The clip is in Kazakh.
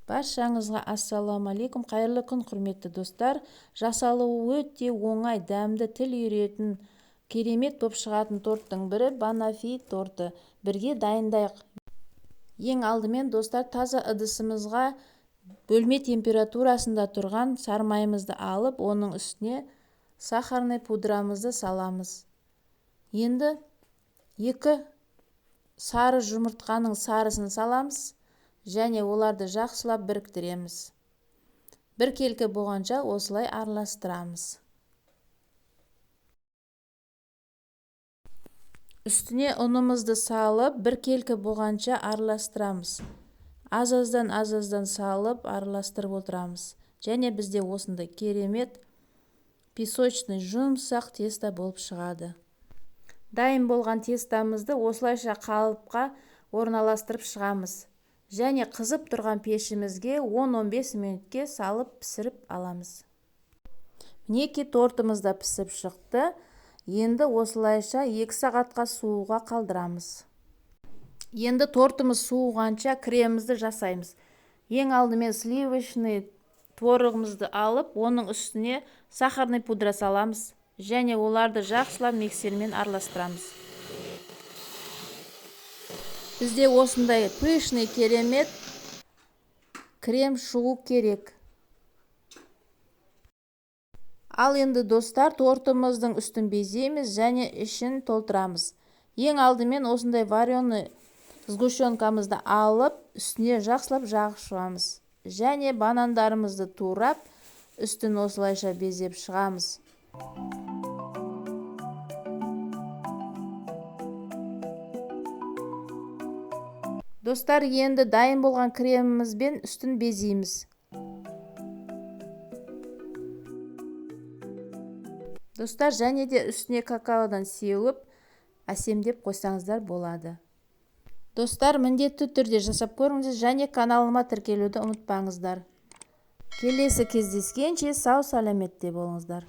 Баршаңызға ассалаумағалейкум, қайырлы күн құрметті достар. Жасалуы өте оңай, дәмді, тіл үйретін, керемет боп шығатын торттың бірі банафи торты. Бірге дайындайық. Ең алдымен достар, таза ыдысымызға бөлме температурасында тұрған сармайымызды алып, оның үстіне сахарный пудрамызды саламыз. Енді 2 сары жұмыртқаның сарысын саламыз және оларды жақсылап біріктіреміз. Біркелкі болғанша осылай араластырамыз. Үстіне ұнымызды салып, біркелкі болғанша араластырамыз. Аз-аздан салып араластырып отырамыз. Және бізде осындай керемет песочный жұмсақ тесто болып шығады. Дайын болған тестамызды осылайша қалыпқа орналастырып шығамыз. Және қызып тұрған пешімізге 10-15 минутке салып пісіріп аламыз. Мінеки тортымыз да пісіп шықты. Енді осылайша 2 сағатқа суыға қалдырамыз. Енді тортымыз суығанша кремімізді жасаймыз. Ең алдымен сливочный творогымызды алып, оның үстіне сахарный пудра саламыз. Және оларды жақсылап миксермен араластырамыз. Бізде осындай пышный керемет крем шығу керек. Ал енді достар, тортымыздың үстін безейміз және ішін толтырамыз. Ең алдымен осындай вареный сгущенкамызды алып, үстіне жақсылап жағып шығамыз. Және банандарымызды турап, үстін осылайша безеп шығамыз. Достар, енді дайын болған кремімізбен үстін безейміз. Достар, және де үстіне какаодан сеуіп, әсемдеп қойсаңыздар болады. Достар, міндетті түрде жасап көріңіздер және каналыма тіркелуді ұмытпаңыздар. Келесі кездескенше сау-саламетте болыңыздар.